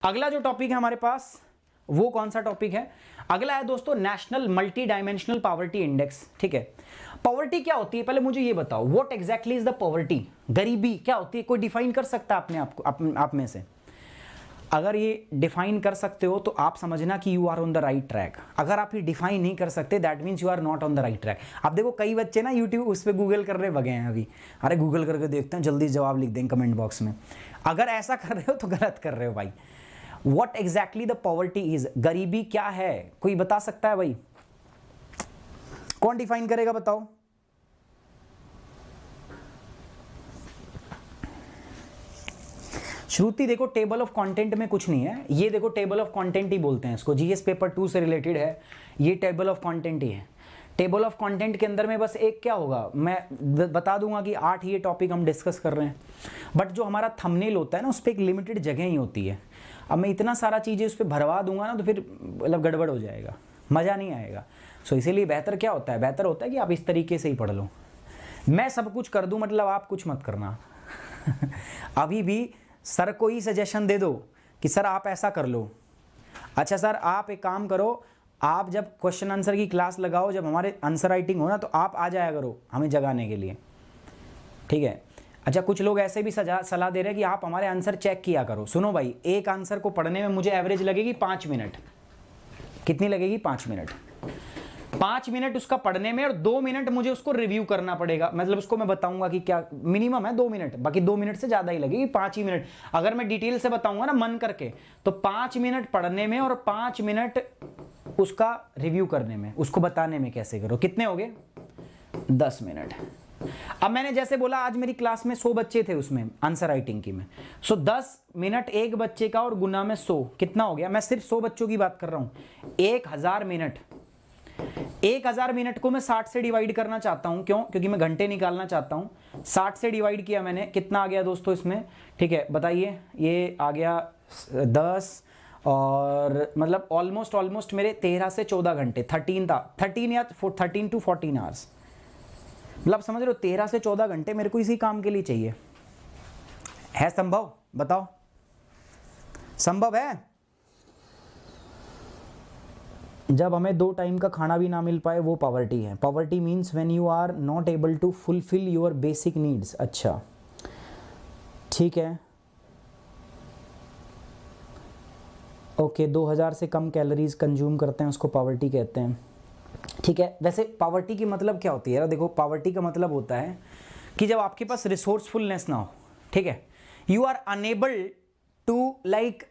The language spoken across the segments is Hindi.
अगला जो टॉपिक है हमारे पास वो कौन सा टॉपिक है? अगला है दोस्तों national multi dimensional poverty index. ठीक है, पॉवर्टी क्या होती है पहले मुझे ये बताओ, what exactly is the poverty? गरीबी क्या होती है? कोई डिफाइन कर सकता है अपने आप को? आप में से अगर ये डिफाइन कर सकते हो तो आप समझना कि you are on the right track. अगर आप ये डिफाइन नहीं कर सकते that means you are not on the right track. आप देखो कई बच्चे ना यूट्यूब उस पर गूगल कर रहे बगे हैं अभी, अरे गूगल करके देखते हैं जल्दी जवाब लिख दें कमेंट बॉक्स में। अगर ऐसा कर रहे हो तो गलत कर रहे हो भाई। What exactly the poverty is? गरीबी क्या है? कोई बता सकता है भाई? कौन डिफाइन करेगा बताओ? श्रुति देखो टेबल ऑफ कंटेंट में कुछ नहीं है, ये देखो टेबल ऑफ कंटेंट ही बोलते हैं इसको, जीएस पेपर 2 से रिलेटेड है, ये टेबल ऑफ कंटेंट ही है। टेबल ऑफ कंटेंट के अंदर में बस एक क्या होगा, मैं बता दूंगा कि 8 ये टॉपिक हम डिस्कस कर रहे हैं, बट जो हमारा थंबनेल होता है ना उस पर एक लिमिटेड जगह ही होती है। अब मैं इतना सारा चीज़ें उस पर भरवा दूंगा ना तो फिर मतलब गड़बड़ हो जाएगा, मज़ा नहीं आएगा। सो इसीलिए बेहतर क्या होता है, बेहतर होता है कि आप इस तरीके से ही पढ़ लो। मैं सब कुछ कर दूं मतलब आप कुछ मत करना अभी भी सर को ही सजेशन दे दो कि सर आप ऐसा कर लो। अच्छा सर आप एक काम करो, आप जब क्वेश्चन आंसर की क्लास लगाओ, जब हमारे आंसर राइटिंग हो ना तो आप आ जाया करो हमें जगाने के लिए, ठीक है। अच्छा कुछ लोग ऐसे भी सलाह दे रहे हैं कि आप हमारे आंसर चेक किया करो। सुनो भाई, एक आंसर को पढ़ने में मुझे एवरेज लगेगी 5 मिनट। कितनी लगेगी? 5 मिनट। 5 मिनट उसका पढ़ने में और 2 मिनट मुझे उसको रिव्यू करना पड़ेगा। मतलब उसको मैं बताऊंगा कि क्या मिनिमम है 2 मिनट, बाकी 2 मिनट से ज़्यादा ही लगेगी, 5 ही मिनट। अगर मैं डिटेल से बताऊंगा ना मन करके तो 5 मिनट पढ़ने में और 5 मिनट उसका रिव्यू करने में, उसको बताने में कैसे करो। कितने हो गए? 10 मिनट। अब मैंने जैसे बोला आज मेरी क्लास में 100 बच्चे थे उसमें आंसर राइटिंग की में, सो 10 मिनट एक बच्चे का और गुना में 100 कितना हो गया? मैं सिर्फ 100 बच्चों की बात कर रहा हूं। 1000 मिनट। 1000 मिनट को मैं 60 से डिवाइड करना चाहता हूं। क्यों? क्योंकि मैं घंटे निकालना चाहता हूं। 60 से डिवाइड किया मैंने, कितना आ गया दोस्तों इसमें? ठीक है बताइए, ये आ गया 10 और मतलब ऑलमोस्ट मेरे 13 से 14 घंटे, 13 था, 13 या 13 to 14 आवर्स, मतलब समझ रहे हो 13 से 14 घंटे मेरे को इसी काम के लिए चाहिए। है संभव? बताओ संभव है? जब हमें 2 टाइम का खाना भी ना मिल पाए वो पॉवर्टी है। Poverty means when you are not able to fulfil your basic needs. अच्छा ठीक है, ओके 2000 से कम कैलोरीज कंज्यूम करते हैं उसको पॉवर्टी कहते हैं। ठीक है, वैसे पॉवर्टी की मतलब क्या होती है? देखो पॉवर्टी का मतलब होता है कि जब आपके पास रिसोर्सफुलनेस ना हो, ठीक है, you are unable to like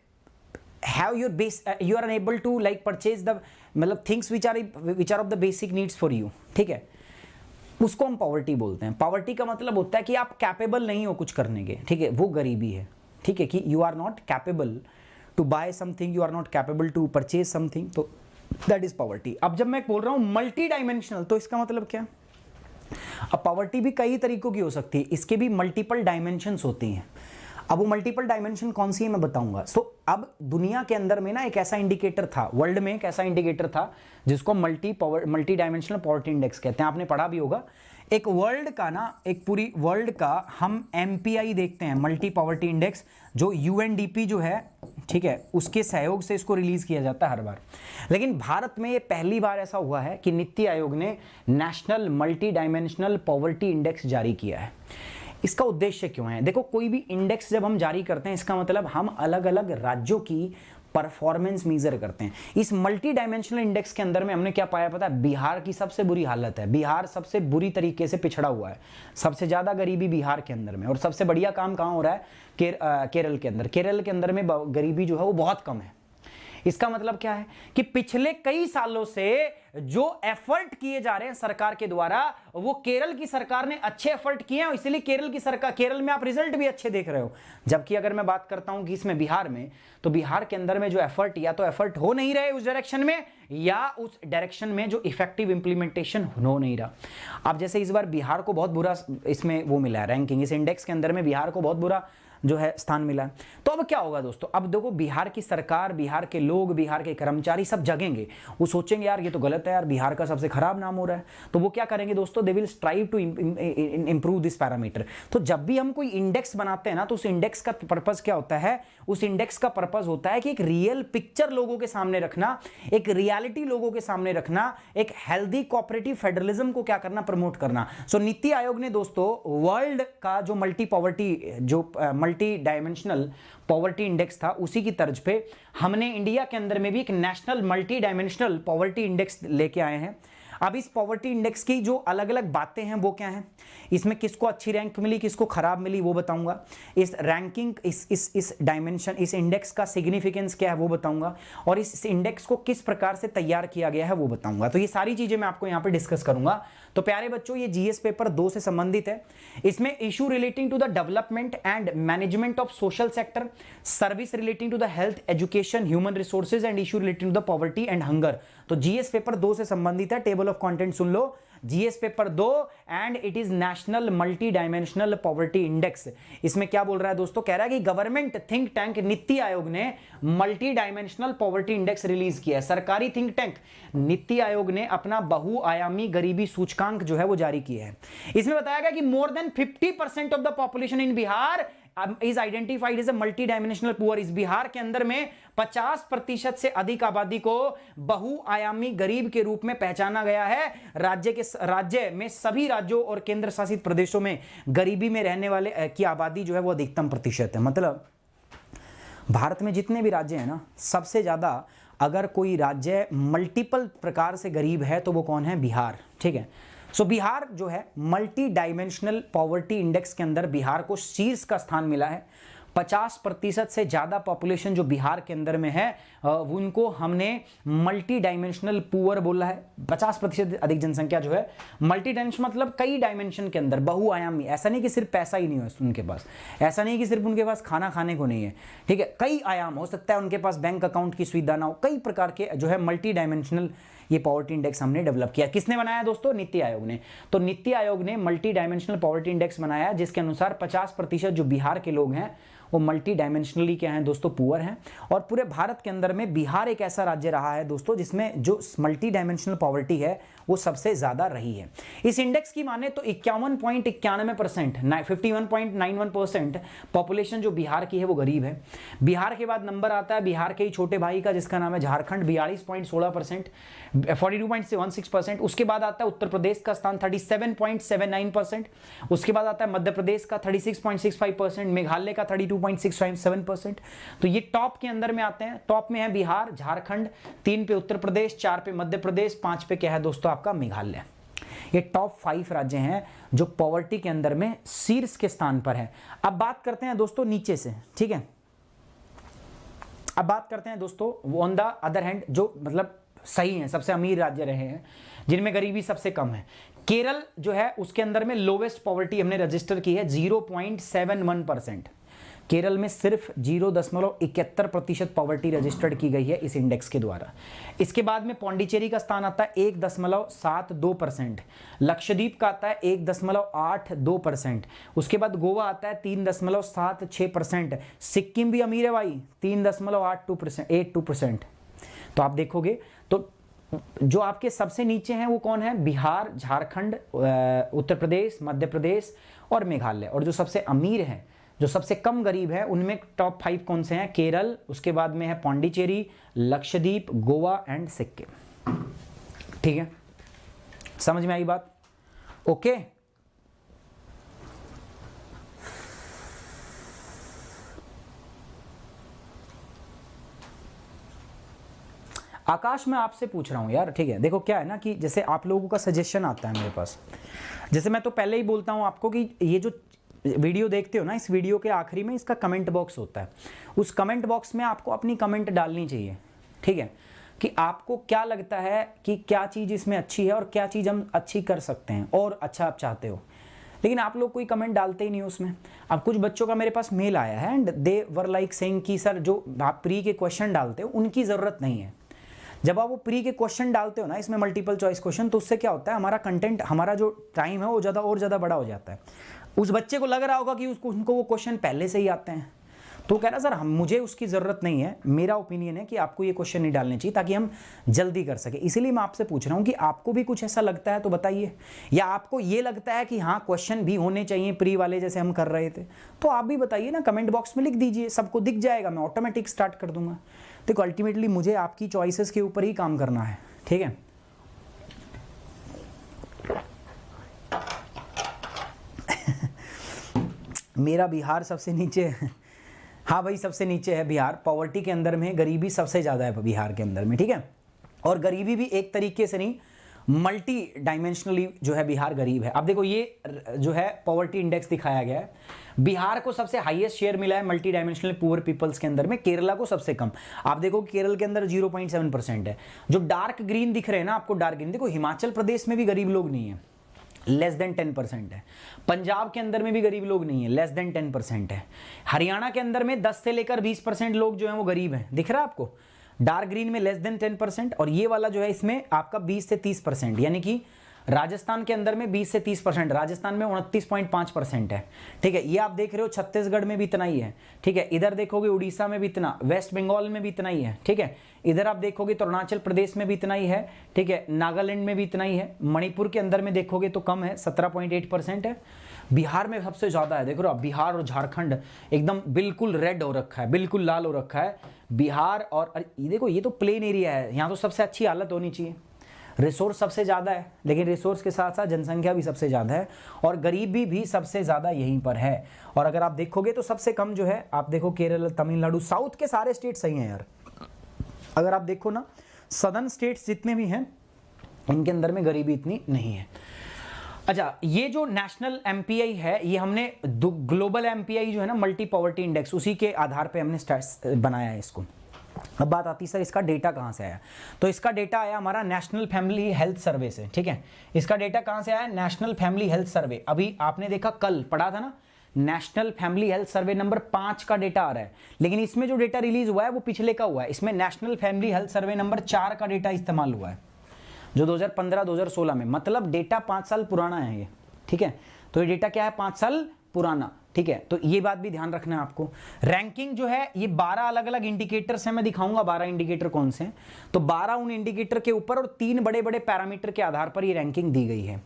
have your base, you are unable to like purchase the मतलब things which are of the basic needs for you, ठीक है, उसको हम पॉवर्टी बोलते हैं। पॉवर्टी का मतलब होता है कि आप कैपेबल नहीं हो कुछ करने के, ठीक है, वो गरीबी है। ठीक है, कि you are not capable to buy something, you are not capable to purchase something, तो दैट इज पॉवर्टी। अब जब मैं बोल रहा हूं मल्टी डायमेंशनल तो इसका मतलब क्या? अब पॉवर्टी भी कई तरीकों की हो सकती है, इसके भी मल्टीपल डायमेंशंस होती हैं। अब वो मल्टीपल डायमेंशन कौन सी है मैं बताऊंगा। सो अब दुनिया के अंदर में ना एक ऐसा इंडिकेटर था, वर्ल्ड में एक ऐसा इंडिकेटर था जिसको मल्टी डायमेंशनल पॉवर्टी इंडेक्स कहते हैं। आपने पढ़ा भी होगा। एक वर्ल्ड का ना, एक पूरी वर्ल्ड का हम MPI देखते हैं, मल्टी पॉवर्टी इंडेक्स, जो UNDP जो है, ठीक है, उसके सहयोग से इसको रिलीज किया जाता है हर बार। लेकिन भारत में ये पहली बार ऐसा हुआ है कि नीति आयोग ने national multi dimensional poverty index जारी किया है। इसका उद्देश्य क्यों है? देखो कोई भी इंडेक्स जब हम जारी करते हैं इसका मतलब हम अलग अलग राज्यों की परफॉर्मेंस मेजर करते हैं। इस मल्टी डायमेंशनल इंडेक्स के अंदर में हमने क्या पाया पता है? बिहार की सबसे बुरी हालत है। बिहार सबसे बुरी तरीके से पिछड़ा हुआ है, सबसे ज्यादा गरीबी बिहार के अंदर में। और सबसे बढ़िया काम कहां हो रहा है? केरल के अंदर। केरल के अंदर में गरीबी जो है वो बहुत कम है। इसका मतलब क्या है कि पिछले कई सालों से जो एफर्ट किए जा रहे हैं सरकार के द्वारा, वो केरल की सरकार ने अच्छे एफर्ट किए हैं, इसलिए केरल की सरकार, केरल में आप रिजल्ट भी अच्छे देख रहे हो। जबकि अगर मैं बात करता हूं कि इसमें बिहार में, तो बिहार के अंदर में जो एफर्ट, या तो एफर्ट हो नहीं रहे उस डायरेक्शन में, या उस डायरेक्शन में जो इफेक्टिव इंप्लीमेंटेशन हो नहीं रहा। अब जैसे इस बार बिहार को बहुत बुरा इसमें वो मिला है रैंकिंग, इस इंडेक्स के अंदर में बिहार को बहुत बुरा जो है स्थान मिला है। तो अब क्या होगा दोस्तों, अब देखो बिहार की सरकार, बिहार के लोग, बिहार के कर्मचारी सब जगेंगे, वो सोचेंगे यार ये तो गलत है यार, बिहार का सबसे खराब नाम हो रहा है। तो वो क्या करेंगे दोस्तों, they will strive to improve this parameter. तो जब भी हम कोई इंडेक्स बनाते हैं ना, तो उस इंडेक्स का पर्पस क्या होता है, उस इंडेक्स का पर्पस होता है कि एक रियल पिक्चर लोगों के सामने रखना, एक रियलिटी लोगों के सामने रखना, एक हेल्दी कोऑपरेटिव फेडरलिज्म को क्या करना, प्रमोट करना। सो नीति आयोग ने दोस्तों वर्ल्ड का जो मल्टी डायमेंशनल पॉवर्टी इंडेक्स था, उसी की तर्ज पे हमने इंडिया के अंदर में भी एक national multi dimensional poverty index लेके आए हैं। अब इस पॉवर्टी इंडेक्स की जो अलग अलग बातें हैं वो क्या हैं, इसमें किसको अच्छी रैंक मिली, किसको खराब मिली, वो बताऊंगा। इस रैंकिंग, इस डायमेंशन, इस इंडेक्स का सिग्निफिकेंस क्या है वो बताऊंगा, और इस इंडेक्स को किस प्रकार से तैयार किया गया है वो बताऊंगा। तो ये सारी चीजें मैं आपको यहाँ पे डिस्कस करूंगा। तो प्यारे बच्चों, ये जीएस पेपर 2 से संबंधित है। इसमें issue relating to the development and management of social sector, service relating to the health, education, human resources and issue relating to the poverty and hunger. तो जीएस पेपर 2 से संबंधित है। टेबल ऑफ कंटेंट सुन लो, GS paper 2 and it is national multi dimensional poverty index. इसमें क्या बोल रहा है दोस्तों, कह रहा है कि government think tank NITI Aayog ने multi dimensional poverty index release किया है। सरकारी थिंक टैंक नीति आयोग ने अपना बहुआयामी गरीबी सूचकांक जो है वो जारी किया है। इसमें बताया गया कि more than 50% of the population in Bihar is identified as a multi dimensional poor. इस बिहार के अंदर में 50% से अधिक आबादी को बहुआयामी गरीब के रूप में पहचाना गया है। राज्य में सभी राज्यों और केंद्र शासित प्रदेशों में गरीबी में रहने वाले की आबादी जो है वो अधिकतम प्रतिशत है। मतलब भारत में जितने भी राज्य हैं ना, सबसे ज्यादा अगर कोई राज्य मल्टीपल प्रकार से गरीब है तो वो कौन है, बिहार। ठीक है, सो बिहार जो है मल्टी डायमेंशनल पॉवर्टी इंडेक्स के अंदर बिहार को शीर्ष का स्थान मिला है। 50% से ज्यादा पॉपुलेशन जो बिहार के अंदर में है उनको हमने मल्टी डायमेंशनल पुअर बोला है। 50% अधिक जनसंख्या जो है मल्टी डायमेंशन, मतलब कई डायमेंशन के अंदर, बहुआयामी। ऐसा नहीं कि सिर्फ पैसा ही नहीं है उनके पास, ऐसा नहीं कि सिर्फ उनके पास खाना खाने को नहीं है। ठीक है, कई आयाम हो सकता है, उनके पास बैंक अकाउंट की सुविधा ना हो, कई प्रकार के जो है मल्टी डायमेंशनल ये पॉवर्टी इंडेक्स हमने डेवलप किया। किसने बनाया दोस्तों, नीति आयोग ने। तो नीति आयोग ने मल्टी डायमेंशनल पॉवर्टी इंडेक्स बनाया, जिसके अनुसार 50% जो बिहार के लोग हैं वो मल्टी डायमेंशनली क्या हैं दोस्तों, पुअर हैं। और पूरे भारत के अंदर में बिहार एक ऐसा राज्य रहा है दोस्तों जिसमें जो मल्टी डायमेंशनल पॉवर्टी है वो सबसे ज्यादा रही है। इस इंडेक्स की माने तो 51.91%, 51.91% पॉपुलेशन जो बिहार की है वो गरीब है। बिहार के बाद नंबर आता है बिहार के ही छोटे भाई का, जिसका नाम है झारखंड, 42.16%, 42.16%। उसके बाद आता है उत्तर प्रदेश का स्थान 37.79%। उसके बाद आता है मध्य प्रदेश का 36.65%, मेघालय का 32.67%। तो ये टॉप के अंदर में आते हैं। टॉप में है बिहार, झारखंड, 3 पे उत्तर प्रदेश, 4 पे मध्य प्रदेश, 5 पे क्या है दोस्तों आपका मेघालय। ये टॉप 5 राज्य हैं जो पॉवर्टी के अंदर में शीर्ष के स्थान पर है। अब बात करते हैं दोस्तों नीचे से, ठीक है। अब बात करते हैं दोस्तों ऑन द अदर हैंड जो मतलब सही है, सबसे अमीर राज्य रहे हैं, जिनमें गरीबी सबसे कम है। केरल जो है उसके अंदर में लोवेस्ट पॉवर्टी हमने रजिस्टर की है 0.71%। केरल में सिर्फ 0.71% पॉवर्टी रजिस्टर्ड की गई है इस इंडेक्स के द्वारा। इसके बाद में पौंडीचेरी का स्थान आता है 1.72%, लक्षद्वीप का आता है 1.82%, उसके बाद गोवा आता है 3.76%, सिक्किम भी अमीर है भाई 3.82%। तो आप देखोगे तो जो आपके सबसे नीचे हैं वो कौन है, बिहार, झारखंड, उत्तर प्रदेश, मध्य प्रदेश और मेघालय। और जो सबसे अमीर है, जो सबसे कम गरीब है, उनमें टॉप 5 कौन से हैं, केरल, उसके बाद में है पौंडीचेरी, लक्षद्वीप, गोवा एंड सिक्किम। ठीक है, समझ में आई बात, ओके। आकाश, मैं आपसे पूछ रहा हूं यार, ठीक है, देखो क्या है ना कि जैसे आप लोगों का सजेशन आता है मेरे पास, जैसे मैं तो पहले ही बोलता हूं आपको कि ये जो वीडियो देखते हो ना, इस वीडियो के आखिरी में इसका कमेंट बॉक्स होता है। उस कमेंट बॉक्स में आपको अपनी कमेंट डालनी चाहिए, ठीक है, कि आपको क्या लगता है कि क्या चीज़ इसमें अच्छी है और क्या चीज़ हम अच्छी कर सकते हैं और अच्छा आप चाहते हो। लेकिन आप लोग कोई कमेंट डालते ही नहीं उसमें। अब कुछ बच्चों का मेरे पास मेल आया है and they were like saying कि सर जो आप प्री के क्वेश्चन डालते हो उनकी ज़रूरत नहीं है। जब आप वो प्री के क्वेश्चन डालते हो ना इसमें मल्टीपल चॉइस क्वेश्चन, तो उससे क्या होता है, हमारा कंटेंट, हमारा जो टाइम है वो ज़्यादा और ज़्यादा बड़ा हो जाता है। उस बच्चे को लग रहा होगा कि उनको वो क्वेश्चन पहले से ही आते हैं, तो कह रहा सर मुझे उसकी ज़रूरत नहीं है, मेरा ओपिनियन है कि आपको ये क्वेश्चन नहीं डालने चाहिए ताकि हम जल्दी कर सके। इसीलिए मैं आपसे पूछ रहा हूँ कि आपको भी कुछ ऐसा लगता है तो बताइए, या आपको ये लगता है कि हाँ क्वेश्चन भी होने चाहिए प्री वाले जैसे हम कर रहे थे, तो आप भी बताइए ना, कमेंट बॉक्स में लिख दीजिए, सबको दिख जाएगा, मैं ऑटोमेटिक स्टार्ट कर दूंगा। देखो अल्टीमेटली मुझे आपकी चॉइसेस के ऊपर ही काम करना है, ठीक है। मेरा बिहार सबसे नीचे है, हाँ भाई सबसे नीचे है बिहार, पॉवर्टी के अंदर में गरीबी सबसे ज़्यादा है बिहार के अंदर में, ठीक है। और गरीबी भी एक तरीके से नहीं, मल्टी डायमेंशनली जो है बिहार गरीब है। अब देखो ये जो है पॉवर्टी इंडेक्स दिखाया गया है, बिहार को सबसे हाईएस्ट शेयर मिला है मल्टी डायमेंशनल पुअर पीपल्स के अंदर में, केरला को सबसे कम। आप देखो केरल के अंदर 0.7% है। जो डार्क ग्रीन दिख रहे हैं ना आपको, डार्क ग्रीन, देखो हिमाचल प्रदेश में भी गरीब लोग नहीं है, लेस देन 10% है। पंजाब के अंदर में भी गरीब लोग नहीं है, लेस देन 10% है। हरियाणा के अंदर में 10 से लेकर 20% लोग जो हैं वो गरीब हैं, दिख रहा है आपको, डार्क ग्रीन में लेस देन 10%, और ये वाला जो है इसमें आपका 20 से 30%, यानी कि राजस्थान के अंदर में 20 से 30%, राजस्थान में 29.5% है, ठीक है। ये आप देख रहे हो छत्तीसगढ़ में भी इतना ही है, ठीक है। इधर देखोगे उड़ीसा में भी इतना, वेस्ट बंगाल में भी इतना ही है, ठीक है। इधर आप देखोगे तो अरुणाचल प्रदेश में भी इतना ही है, ठीक है। नागालैंड में भी इतना ही है। मणिपुर के अंदर में देखोगे तो कम है, 17.8% है। बिहार में सबसे ज़्यादा है, देख रहे हो आप, बिहार और झारखंड एकदम बिल्कुल रेड हो रखा है, बिल्कुल लाल हो रखा है बिहार। और ये देखो ये तो प्लेन एरिया है, यहाँ तो सबसे अच्छी हालत होनी चाहिए, रिसोर्स सबसे ज़्यादा है, लेकिन रिसोर्स के साथ साथ जनसंख्या भी सबसे ज़्यादा है, और गरीबी भी सबसे ज़्यादा यहीं पर है। और अगर आप देखोगे तो सबसे कम जो है, आप देखो केरल, तमिलनाडु, साउथ के सारे स्टेट सही हैं यार। अगर आप देखो ना, सदर्न स्टेट्स जितने भी हैं इनके अंदर में गरीबी इतनी नहीं है। अच्छा, ये जो नेशनल एमपीआई है, ये हमने ग्लोबल एमपीआई जो है ना, मल्टी पॉवर्टी इंडेक्स, उसी के आधार पे हमने बनाया है इसको। अब बात आती है सर इसका डेटा कहाँ से आया, तो इसका डेटा आया हमारा नेशनल फैमिली हेल्थ सर्वे से, ठीक है। इसका डेटा कहाँ से आया, नेशनल फैमिली हेल्थ सर्वे। अभी आपने देखा, कल पढ़ा था ना, national family health survey number 5 का डेटा आ रहा है, लेकिन इसमें जो डेटा रिलीज हुआ है वो पिछले का हुआ है। इसमें national family health survey number 4 का डेटा इस्तेमाल हुआ है, जो 2015-2016 में, मतलब डेटा 5 साल पुराना है ये, ठीक है। तो ये डेटा क्या है, 5 साल पुराना, ठीक है। तो ये बात भी ध्यान रखना है आपको। रैंकिंग जो है ये 12 अलग अलग इंडिकेटर्स हैं, मैं दिखाऊंगा 12 इंडिकेटर कौन से हैं। तो 12 उन इंडिकेटर के ऊपर और 3 बड़े बड़े पैरामीटर के आधार पर ये रैंकिंग दी गई है,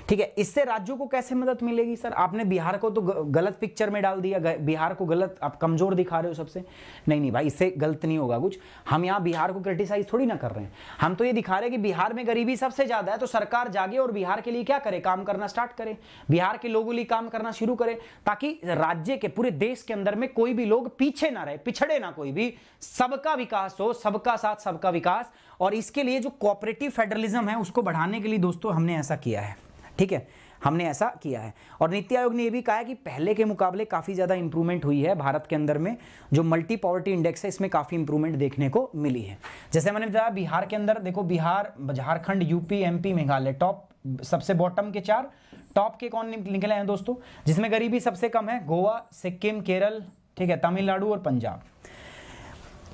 ठीक है। इससे राज्यों को कैसे मदद मिलेगी सर, आपने बिहार को तो गलत पिक्चर में डाल दिया, बिहार को गलत आप कमजोर दिखा रहे हो सबसे, नहीं भाई, इससे गलत नहीं होगा कुछ। हम यहाँ बिहार को क्रिटिसाइज थोड़ी ना कर रहे हैं, हम तो ये दिखा रहे हैं कि बिहार में गरीबी सबसे ज्यादा है, तो सरकार जागे और बिहार के लिए क्या करे, काम करना स्टार्ट करे, बिहार के लोगों लिए काम करना शुरू करे, ताकि राज्य के, पूरे देश के अंदर में कोई भी लोग पीछे ना रहे, पिछड़े ना कोई भी, सबका विकास हो, सबका साथ सबका विकास। और इसके लिए जो कोऑपरेटिव फेडरलिज्म है उसको बढ़ाने के लिए दोस्तों हमने ऐसा किया है, ठीक है, हमने ऐसा किया है। और नीति आयोग ने यह भी कहा है कि पहले के मुकाबले काफ़ी ज़्यादा इंप्रूवमेंट हुई है भारत के अंदर में, जो मल्टी पॉवर्टी इंडेक्स है इसमें काफ़ी इंप्रूवमेंट देखने को मिली है। जैसे मैंने बताया बिहार के अंदर देखो, Bihar, Jharkhand, UP, MP, Meghalaya, top, सबसे बॉटम के 4, टॉप के कौन निकले हैं दोस्तों, जिसमें गरीबी सबसे कम है, गोवा, सिक्किम, केरल, ठीक है, तमिलनाडु और पंजाब।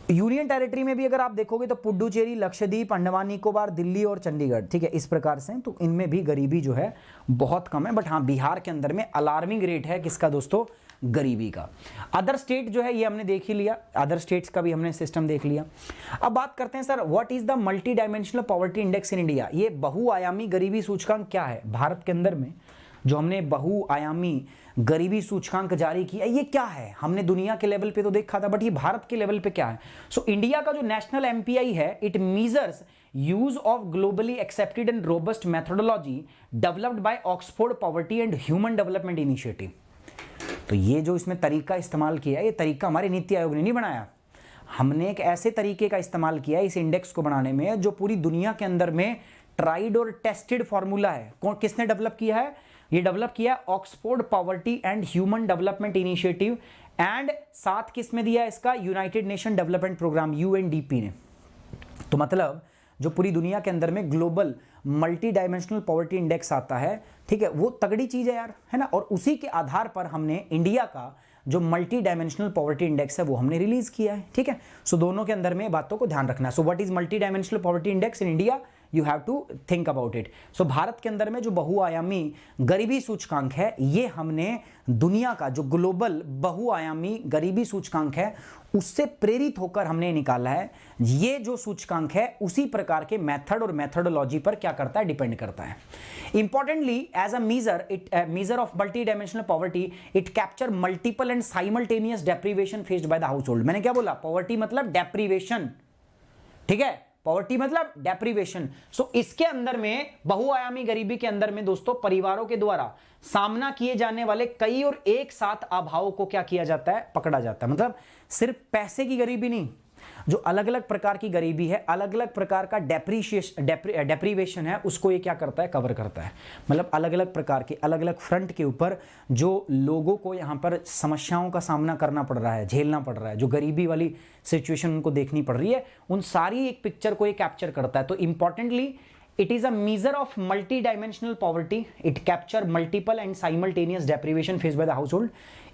यूनियन टेरिटरी में भी अगर आप देखोगे तो पुडुचेरी, लक्षद्वीप, अंडमान निकोबार, दिल्ली और चंडीगढ़, ठीक है, इस प्रकार से, तो इनमें भी गरीबी जो है बहुत कम है। बट हाँ, बिहार के अंदर में अलार्मिंग रेट है किसका दोस्तों, गरीबी का। अदर स्टेट जो है ये हमने देख ही लिया, अदर स्टेट्स का भी हमने सिस्टम देख लिया। अब बात करते हैं sir, what is the multi dimensional poverty index in India. ये बहुआयामी गरीबी सूचकांक क्या है भारत के अंदर में, जो हमने बहुआयामी गरीबी सूचकांक जारी किया, ये क्या है। हमने दुनिया के लेवल पे तो देखा था, बट ये भारत के लेवल पे क्या है। सो इंडिया का जो नेशनल एमपीआई है, it measures use of globally accepted and robust methodology developed by Oxford poverty and human development initiative. तो ये जो इसमें तरीका इस्तेमाल किया है, ये तरीका हमारे नीति आयोग ने नहीं बनाया, हमने एक ऐसे तरीके का इस्तेमाल किया है इस इंडेक्स को बनाने में जो पूरी दुनिया के अंदर में ट्राइड और टेस्टेड फॉर्मूला है। किसने डेवलप किया है, ये डेवलप किया Oxford poverty and human development initiative, and साथ किस में दिया इसका, United Nation development programme, UNDP ने। तो मतलब जो पूरी दुनिया के अंदर में global multi dimensional poverty index आता है, ठीक है, वो तगड़ी चीज है यार, है ना। और उसी के आधार पर हमने इंडिया का जो मल्टी डायमेंशनल पॉवर्टी इंडेक्स है वो हमने रिलीज किया है, ठीक है। सो दोनों के अंदर में बातों को ध्यान रखना है। So what is multi dimensional poverty index in India, you have to think about it. So Bharat के अंदर में जो बहुआयामी गरीबी सूचकांक है, ये हमने दुनिया का जो ग्लोबल बहुआयामी गरीबी सूचकांक है उससे प्रेरित होकर हमने निकाला है। ये जो सूचकांक है उसी प्रकार के मेथड और मेथोडोलॉजी पर क्या करता है, डिपेंड करता है। Importantly as a measure of multi-dimensional poverty, it capture multiple and simultaneous deprivation faced by the household। मैंने क्या बोला, पॉवर्टी मतलब डेप्रीवेशन, ठीक है, पॉवर्टी मतलब डेप्रीवेशन। सो इसके अंदर में बहुआयामी गरीबी के अंदर में दोस्तों परिवारों के द्वारा सामना किए जाने वाले कई और एक साथ अभावों को क्या किया जाता है, पकड़ा जाता है। मतलब सिर्फ पैसे की गरीबी नहीं, जो अलग अलग प्रकार की गरीबी है, अलग अलग प्रकार का डेप्रीवेशन है, उसको ये क्या करता है, कवर करता है। मतलब अलग अलग प्रकार के अलग अलग फ्रंट के ऊपर जो लोगों को यहाँ पर समस्याओं का सामना करना पड़ रहा है, झेलना पड़ रहा है, जो गरीबी वाली सिचुएशन उनको देखनी पड़ रही है, उन सारी एक पिक्चर को ये कैप्चर करता है। तो importantly it is a measure of multi-dimensional poverty, it capture multiple and simultaneous deprivation faced by the household।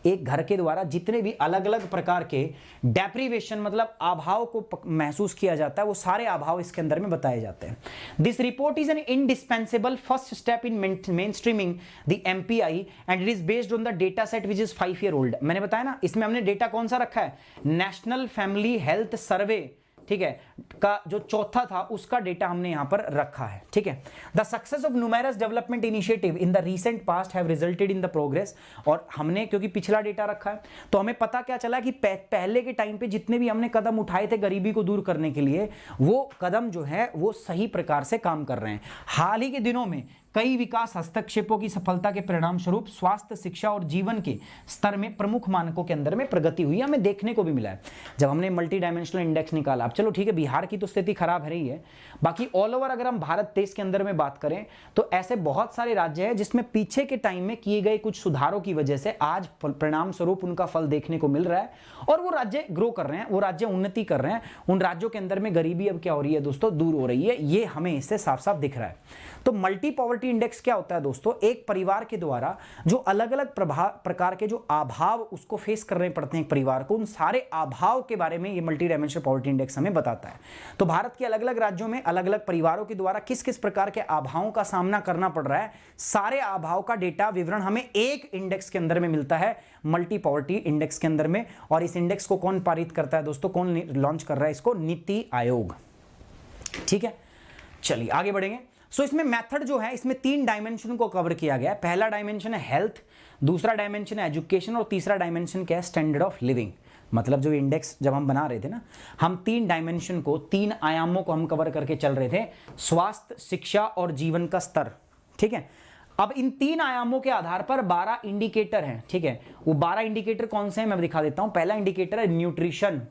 एक घर के द्वारा जितने भी अलग अलग प्रकार के डेप्रीवेशन मतलब अभाव को महसूस किया जाता है, वो सारे अभाव इसके अंदर में बताए जाते हैं। This report is an indispensable first step in main streaming the MPI and it is based on the data set which is 5 year old। मैंने बताया ना, इसमें हमने डेटा कौन सा रखा है, नेशनल फैमिली हेल्थ सर्वे, ठीक है, का जो चौथा था उसका डेटा हमने यहां पर रखा है, ठीक है। The success of numerous development initiative in the recent past have resulted in the progress. और हमने क्योंकि पिछला डेटा रखा है तो हमें पता क्या चला कि पहले के टाइम पे जितने भी हमने कदम उठाए थे गरीबी को दूर करने के लिए, वो कदम जो है वो सही प्रकार से काम कर रहे हैं। हाल ही के दिनों में कई विकास हस्तक्षेपों की सफलता के परिणाम स्वरूप स्वास्थ्य, शिक्षा और जीवन के स्तर में प्रमुख मानकों के अंदर में प्रगति हुई, हमें देखने को भी मिला है जब हमने मल्टी डायमेंशनल इंडेक्स निकाला। अब चलो ठीक है, बिहार की तो स्थिति खराब है रही है, बाकी ऑल ओवर अगर हम भारत देश के अंदर में बात करें तो ऐसे बहुत सारे राज्य हैं जिसमें पीछे के टाइम में किए गए कुछ सुधारों की वजह से आज परिणाम स्वरूप उनका फल देखने को मिल रहा है और वो राज्य ग्रो कर रहे हैं, वो राज्य उन्नति कर रहे हैं। उन राज्यों के अंदर में गरीबी अब क्या हो रही है दोस्तों, दूर हो रही है, ये हमें इससे साफ साफ दिख रहा है। तो मल्टी पॉवर्टी इंडेक्स क्या होता है दोस्तों, एक परिवार के द्वारा जो अलग अलग प्रकार के जो अभाव उसको फेस करने पड़ते हैं एक परिवार को, उन सारे अभाव के बारे में ये मल्टी डायमेंशनल पॉवर्टी इंडेक्स हमें बताता है। तो भारत के अलग अलग राज्यों में अलग अलग परिवारों के द्वारा किस किस प्रकार के अभावों का सामना करना पड़ रहा है, सारे अभाव का डेटा विवरण हमें एक इंडेक्स के अंदर में मिलता है, मल्टी पॉवर्टी इंडेक्स के अंदर में। और इस इंडेक्स को कौन पारित करता है दोस्तों, कौन लॉन्च कर रहा है इसको, नीति आयोग, ठीक है। चलिए आगे बढ़ेंगे। सो इसमें मेथड जो है, इसमें 3 डायमेंशन को कवर किया गया है। पहला डायमेंशन है हेल्थ, दूसरा डायमेंशन है एजुकेशन और तीसरा डायमेंशन क्या है, स्टैंडर्ड ऑफ लिविंग। मतलब जो इंडेक्स जब हम बना रहे थे ना, हम 3 डायमेंशन को, 3 आयामों को हम कवर करके चल रहे थे, स्वास्थ्य, शिक्षा और जीवन का स्तर, ठीक है। अब इन 3 आयामों के आधार पर 12 इंडिकेटर हैं, ठीक है। वो 12 इंडिकेटर कौन से हैं मैं दिखा देता हूं। पहला इंडिकेटर है न्यूट्रिशन,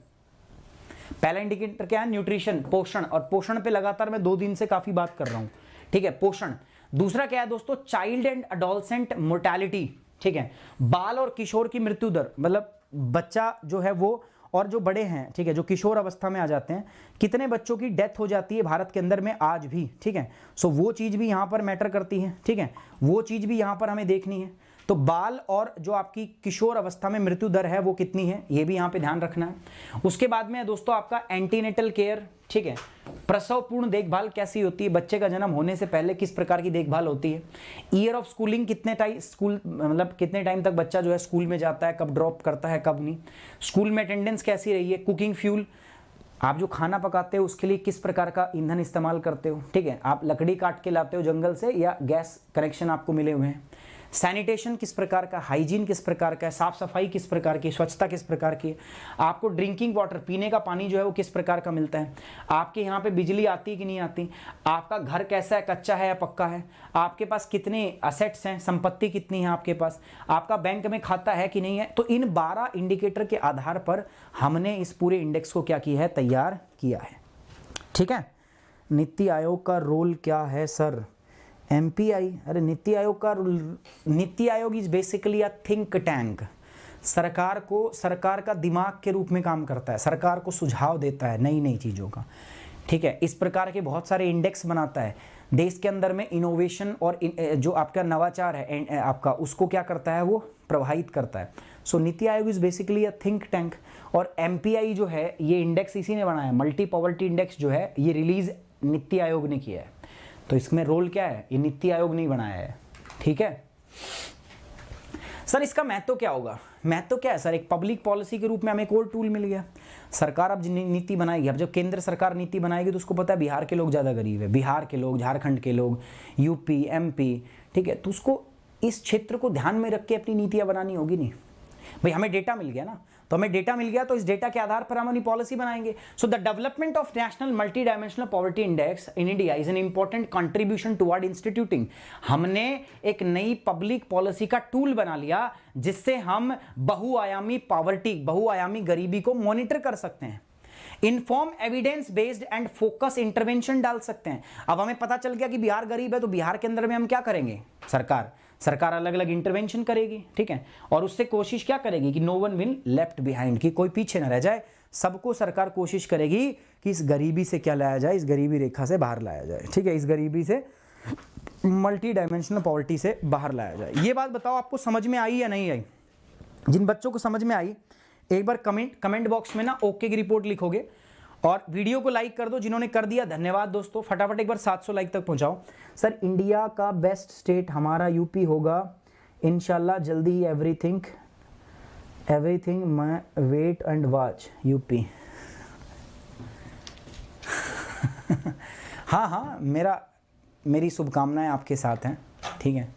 पहला इंडिकेटर क्या है, न्यूट्रिशन, पोषण। और पोषण पे लगातार मैं 2 दिन से काफी बात कर रहा हूं, ठीक है, पोषण। दूसरा क्या है दोस्तों, चाइल्ड एंड अडोलसेंट मोर्टेलिटी, ठीक है, बाल और किशोर की मृत्यु दर, मतलब बच्चा जो है वो और जो बड़े हैं, ठीक है, जो किशोर अवस्था में आ जाते हैं, कितने बच्चों की डेथ हो जाती है भारत के अंदर में आज भी, ठीक है। सो वो चीज भी यहां पर मैटर करती है, ठीक है, वो चीज भी यहां पर हमें देखनी है। तो बाल और जो आपकी किशोर अवस्था में मृत्यु दर है वो कितनी है, ये भी यहाँ पे ध्यान रखना है। उसके बाद में दोस्तों आपका एंटीनेटल केयर, ठीक है, प्रसव पूर्ण देखभाल कैसी होती है, बच्चे का जन्म होने से पहले किस प्रकार की देखभाल होती है। ईयर ऑफ स्कूलिंग, कितने टाइम स्कूल, मतलब कितने टाइम तक बच्चा जो है स्कूल में जाता है, कब ड्रॉप करता है कब नहीं, स्कूल में अटेंडेंस कैसी रही है। कुकिंग फ्यूल, आप जो खाना पकाते हो उसके लिए किस प्रकार का ईंधन इस्तेमाल करते हो, ठीक है, आप लकड़ी काट के लाते हो जंगल से या गैस कनेक्शन आपको मिले हुए हैं। सैनिटेशन किस प्रकार का, हाइजीन किस प्रकार का है, साफ सफाई किस प्रकार की, स्वच्छता किस प्रकार की, आपको ड्रिंकिंग वाटर, पीने का पानी जो है वो किस प्रकार का मिलता है, आपके यहाँ पे बिजली आती है कि नहीं आती, आपका घर कैसा है, कच्चा है या पक्का है, आपके पास कितने असेट्स हैं, संपत्ति कितनी है आपके पास, आपका बैंक में खाता है कि नहीं है। तो इन 12 इंडिकेटर के आधार पर हमने इस पूरे इंडेक्स को क्या किया है, तैयार किया है, ठीक है। नीति आयोग का रोल क्या है सर, MPI, अरे NITI Aayog is basically a think tank. सरकार का दिमाग के रूप में काम करता है, सरकार को सुझाव देता है नई नई चीज़ों का, ठीक है। इस प्रकार के बहुत सारे इंडेक्स बनाता है, देश के अंदर में इनोवेशन और जो आपका नवाचार है आपका, उसको क्या करता है, वो प्रभावित करता है। सो NITI Aayog is basically a think tank. और MPI जो है ये इंडेक्स इसी ने बनाया है, मल्टी पॉवर्टी इंडेक्स जो है ये रिलीज नीति आयोग ने किया है। तो इसमें रोल क्या है, ये नीति आयोग नहीं बनाया है, ठीक है। सर इसका महत्व क्या होगा, महत्व क्या है सर, एक पब्लिक पॉलिसी के रूप में हमें एक और टूल मिल गया। सरकार अब नीति बनाएगी, अब जब केंद्र सरकार नीति बनाएगी तो उसको पता है बिहार के लोग ज़्यादा गरीब है, बिहार के लोग, झारखंड के लोग, यूपी, एमपी, ठीक है, तो उसको इस क्षेत्र को ध्यान में रख के अपनी नीतियाँ बनानी होगी। नहीं भाई, हमें डेटा मिल गया ना, तो हमें डेटा मिल गया तो इस डेटा के आधार पर हम अपनी पॉलिसी बनाएंगे। So the development of national multi dimensional poverty index in India is an important contribution toward instituting. हमने एक नई पब्लिक पॉलिसी का टूल बना लिया जिससे हम बहुआयामी पॉवर्टी, बहुआयामी गरीबी को मॉनिटर कर सकते हैं, inform evidence based and focus intervention डाल सकते हैं। अब हमें पता चल गया कि बिहार गरीब है, तो बिहार के अंदर में हम क्या करेंगे, सरकार अलग अलग इंटरवेंशन करेगी, ठीक है, और उससे कोशिश क्या करेगी कि no one will left behind, कि कोई पीछे ना रह जाए, सबको सरकार कोशिश करेगी कि इस गरीबी से क्या लाया जाए, इस गरीबी रेखा से बाहर लाया जाए, ठीक है, इस गरीबी से, मल्टी डायमेंशनल पॉवर्टी से बाहर लाया जाए। ये बात बताओ आपको समझ में आई या नहीं आई? जिन बच्चों को समझ में आई एक बार कमेंट बॉक्स में ना ओके की रिपोर्ट लिखोगे, और वीडियो को लाइक कर दो, जिन्होंने कर दिया धन्यवाद दोस्तों, फटाफट एक बार 700 लाइक तक पहुंचाओ। सर इंडिया का बेस्ट स्टेट हमारा यूपी होगा इंशाल्लाह जल्दी ही, एवरीथिंग मैं वेट एंड वॉच यूपी। हाँ, मेरी शुभकामनाएं आपके साथ हैं, ठीक है।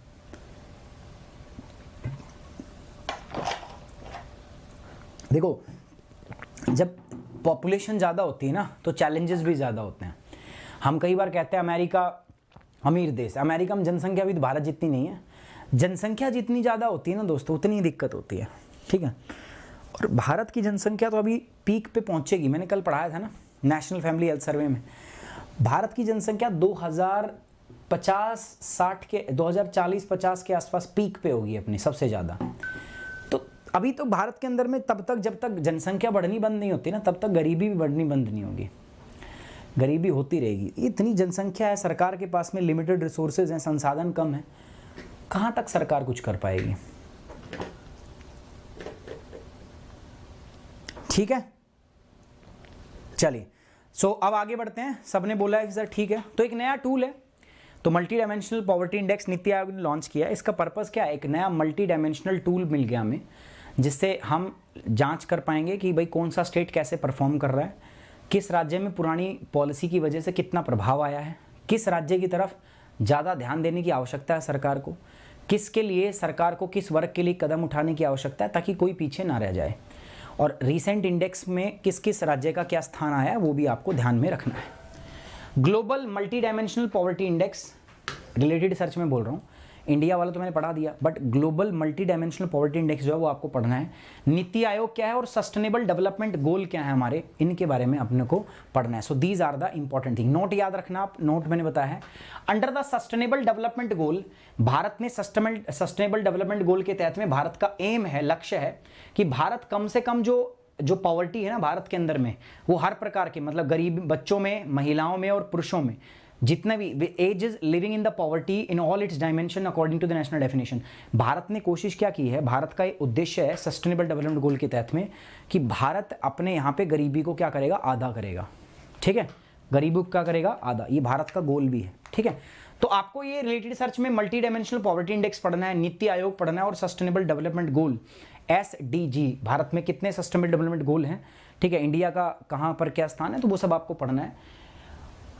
देखो जब पॉपुलेशन ज़्यादा होती है ना तो चैलेंजेस भी ज़्यादा होते हैं। हम कई बार कहते हैं अमेरिका अमीर देश, अमेरिका में जनसंख्या भी तो भारत जितनी नहीं है, जनसंख्या जितनी ज़्यादा होती है ना दोस्तों उतनी ही दिक्कत होती है, ठीक है। और भारत की जनसंख्या तो अभी पीक पे पहुंचेगी, मैंने कल पढ़ाया था ना नेशनल फैमिली हेल्थ सर्वे में, भारत की जनसंख्या 2040-50 के आसपास पीक पे होगी अपनी सबसे ज़्यादा। तो अभी तो भारत के अंदर में तब तक जब तक जनसंख्या बढ़नी बंद नहीं होती ना तब तक गरीबी भी बढ़नी बंद नहीं होगी, गरीबी होती रहेगी। इतनी जनसंख्या है, सरकार के पास में लिमिटेड रिसोर्सेज हैं, संसाधन कम है, कहाँ तक सरकार कुछ कर पाएगी, ठीक है। चलिए सो अब आगे बढ़ते हैं। सबने बोला है कि सर ठीक है, तो एक नया टूल है, तो multi dimensional poverty index NITI Aayog ने लॉन्च किया है। इसका पर्पस क्या है, एक नया मल्टी डायमेंशनल टूल मिल गया हमें जिससे हम जांच कर पाएंगे कि भाई कौन सा स्टेट कैसे परफॉर्म कर रहा है, किस राज्य में पुरानी पॉलिसी की वजह से कितना प्रभाव आया है, किस राज्य की तरफ ज़्यादा ध्यान देने की आवश्यकता है सरकार को, किसके लिए सरकार को किस वर्ग के लिए कदम उठाने की आवश्यकता है ताकि कोई पीछे ना रह जाए, और रीसेंट इंडेक्स में किस किस राज्य का क्या स्थान आया है वो भी आपको ध्यान में रखना है। Global multi dimensional poverty index related search में बोल रहा हूँ, इंडिया वाला तो मैंने पढ़ा दिया, but global multi dimensional poverty index जो है वो आपको पढ़ना है। नीति आयोग क्या है और सस्टेनेबल डेवलपमेंट गोल क्या है हमारे, इनके बारे में अपने को पढ़ना है। So these are the important thing, note याद रखना आप, नोट मैंने बताया है। Under the sustainable development goal, Bharat में सस्टेनेबल डेवलपमेंट गोल के तहत में भारत का एम है, लक्ष्य है कि भारत कम से कम जो पॉवर्टी है ना भारत के अंदर में, वो हर प्रकार के, मतलब गरीब बच्चों में, महिलाओं में और पुरुषों में, जितने भी as is living in the poverty in all its dimension according to the national definition. Bharat ने कोशिश क्या की है, भारत का एक उद्देश्य है सस्टेनेबल डेवलपमेंट गोल के तहत में कि भारत अपने यहाँ पे गरीबी को क्या करेगा, आधा करेगा, ठीक है, गरीबी को क्या करेगा, आधा, ये भारत का गोल भी है, ठीक है। तो आपको ये रिलेटेड सर्च में मल्टी डायमेंशनल पॉवर्टी इंडेक्स पढ़ना है, नीति आयोग पढ़ना है, और सस्टेनेबल डेवलपमेंट गोल SDG, भारत में कितने सस्टेनेबल डेवलपमेंट गोल हैं, ठीक है, इंडिया का कहाँ पर क्या स्थान है, तो वो सब आपको पढ़ना है।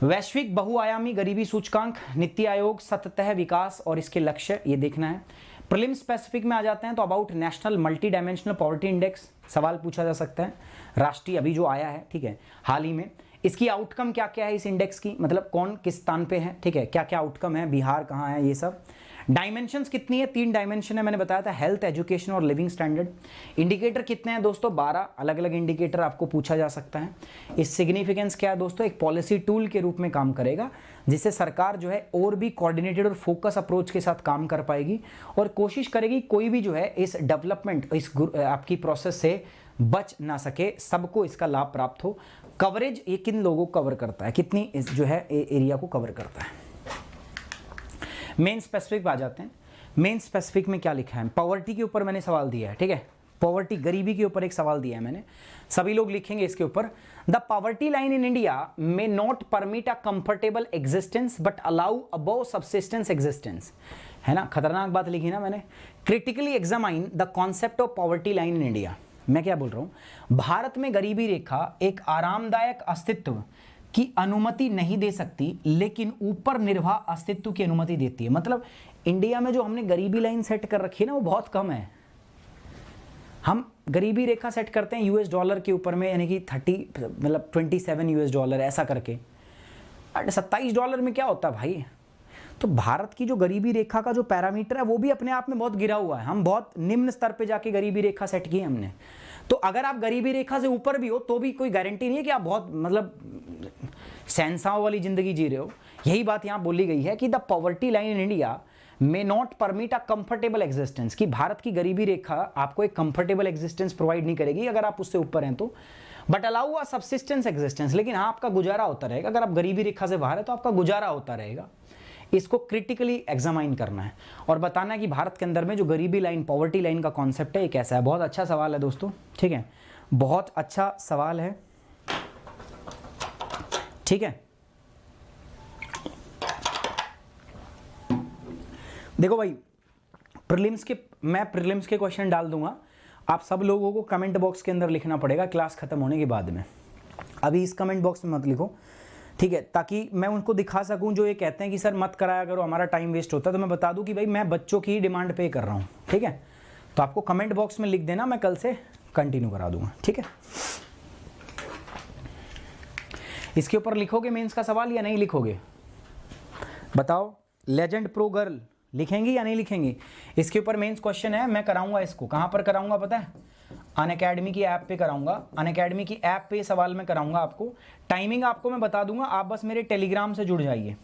वैश्विक बहुआयामी गरीबी सूचकांक, नीति आयोग, सततः विकास और इसके लक्ष्य, ये देखना है। प्रीलिम स्पेसिफिक में आ जाते हैं तो about national multi dimensional poverty index सवाल पूछा जा सकता है, राष्ट्रीय अभी जो आया है, ठीक है, हाल ही में, इसकी आउटकम क्या क्या है इस इंडेक्स की, मतलब कौन किस स्थान पे है, ठीक है, क्या क्या आउटकम है, बिहार कहाँ है, ये सब। डायमेंशंस कितनी है, 3 डायमेंशन है, मैंने बताया था, हेल्थ, एजुकेशन और लिविंग स्टैंडर्ड। इंडिकेटर कितने हैं दोस्तों, 12 अलग अलग इंडिकेटर आपको पूछा जा सकता है। इस सिग्निफिकेंस क्या है दोस्तों, एक पॉलिसी टूल के रूप में काम करेगा जिससे सरकार जो है और भी कोऑर्डिनेटेड और फोकस अप्रोच के साथ काम कर पाएगी और कोशिश करेगी कोई भी जो है इस डेवलपमेंट, इस आपकी प्रोसेस से बच ना सके, सबको इसका लाभ प्राप्त हो। कवरेज ये किन लोगों को कवर करता है, कितनी इस जो है एरिया को कवर करता है। मेन स्पेसिफिक पे आ जाते हैं। मेन स्पेसिफिक में क्या लिखा है, पॉवर्टी के ऊपर मैंने सवाल दिया है, ठीक है, पॉवर्टी, गरीबी के ऊपर एक सवाल दिया है मैंने, सभी लोग लिखेंगे इसके ऊपर। The poverty line in India may not permit a comfortable existence but allow above subsistence existence, है ना, खतरनाक बात लिखी ना मैंने। Critically examine the concept of poverty line in India. मैं क्या बोल रहा हूं, भारत में गरीबी रेखा एक आरामदायक अस्तित्व की अनुमति नहीं दे सकती, लेकिन ऊपर निर्वाह अस्तित्व की अनुमति देती है। मतलब इंडिया में जो हमने गरीबी लाइन सेट कर रखी है ना, वो बहुत कम है। हम गरीबी रेखा सेट करते हैं यूएस डॉलर के ऊपर में, यानी कि 27 यूएस डॉलर ऐसा करके। $27 में क्या होता है भाई। तो भारत की जो गरीबी रेखा का जो पैरामीटर है वो भी अपने आप में बहुत गिरा हुआ है। हम बहुत निम्न स्तर पे जाके गरीबी रेखा सेट की है हमने। तो अगर आप गरीबी रेखा से ऊपर भी हो तो भी कोई गारंटी नहीं है कि आप बहुत मतलब सैनसाओं वाली जिंदगी जी रहे हो। यही बात यहाँ बोली गई है कि the poverty line in India may not permit a comfortable existence, कि भारत की गरीबी रेखा आपको एक कंफर्टेबल एग्जिस्टेंस प्रोवाइड नहीं करेगी अगर आप उससे ऊपर हैं तो, but allow a subsistence existence, लेकिन हाँ आपका गुजारा होता रहेगा। अगर आप गरीबी रेखा से बाहर है तो आपका गुजारा होता रहेगा। इसको क्रिटिकली एग्जामाइन करना है और बताना है कि भारत के अंदर में जो गरीबी लाइन, पॉवर्टी लाइन का कॉन्सेप्ट है ये कैसा है। बहुत अच्छा सवाल है दोस्तों, ठीक है, बहुत अच्छा सवाल है, ठीक है। देखो भाई, मैं प्रीलिम्स के क्वेश्चन डाल दूंगा, आप सब लोगों को कमेंट बॉक्स के अंदर लिखना पड़ेगा क्लास खत्म होने के बाद में। अभी इस कमेंट बॉक्स में मत लिखो, ठीक है, ताकि मैं उनको दिखा सकूं जो ये कहते हैं कि सर मत कराया करो, हमारा टाइम वेस्ट होता है। तो मैं बता दूं कि भाई मैं बच्चों की ही डिमांड पे कर रहा हूं, ठीक है। तो आपको कमेंट बॉक्स में लिख देना, मैं कल से कंटिन्यू करा दूंगा, ठीक है। इसके ऊपर लिखोगे मेंस का सवाल या नहीं लिखोगे, बताओ। लेजेंड प्रो गर्ल लिखेंगी या नहीं लिखेंगी? इसके ऊपर मेंस क्वेश्चन है, मैं कराऊंगा इसको। कहां पर कराऊंगा पता है? अनअकैडमी की ऐप पे कराऊंगा। अनअकैडमी की ऐप पे सवाल मैं कराऊंगा आपको। टाइमिंग आपको मैं बता दूंगा, आप बस मेरे टेलीग्राम से जुड़ जाइए,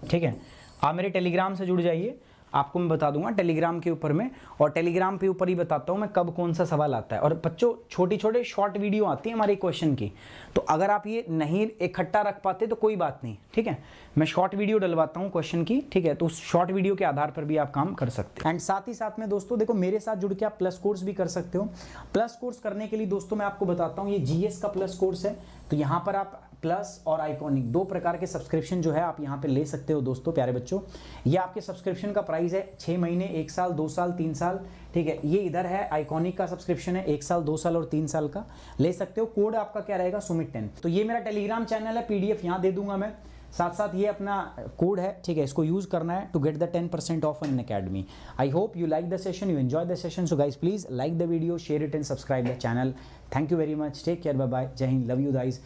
ठीक है। आप मेरे टेलीग्राम से जुड़ जाइए, आपको मैं बता दूंगा टेलीग्राम के ऊपर में, और टेलीग्राम के ऊपर ही बताता हूँ मैं कब कौन सा सवाल आता है। और बच्चों छोटी छोटे शॉर्ट वीडियो आती है हमारे क्वेश्चन की, तो अगर आप ये नहीं इकट्ठा रख पाते तो कोई बात नहीं, ठीक है। मैं शॉर्ट वीडियो डलवाता हूँ क्वेश्चन की, ठीक है। तो उस शॉर्ट वीडियो के आधार पर भी आप काम कर सकते हैं। एंड साथ ही साथ में दोस्तों देखो, मेरे साथ जुड़ के आप प्लस कोर्स भी कर सकते हो। प्लस कोर्स करने के लिए दोस्तों मैं आपको बताता हूँ, ये जीएस का प्लस कोर्स है। तो यहाँ पर आप प्लस और आइकॉनिक 2 प्रकार के सब्सक्रिप्शन जो है आप यहाँ पे ले सकते हो दोस्तों, प्यारे बच्चों। ये आपके सब्सक्रिप्शन का प्राइस है 6 महीने, 1 साल, 2 साल, 3 साल, ठीक है। ये इधर है आइकॉनिक का सब्सक्रिप्शन है 1 साल, 2 साल और 3 साल का, ले सकते हो। कोड आपका क्या रहेगा? सुमित 10। तो ये मेरा टेलीग्राम चैनल है, पीडीएफ यहाँ दे दूंगा मैं, साथ साथ ये अपना कोड है, ठीक है। इसको यूज करना है to get the 10% of in academy. I hope you like the session, you enjoy the session. So guys please like the video, share it and subscribe the channel. Thank you very much, take care, bye bye, Jai Hind, love you guys.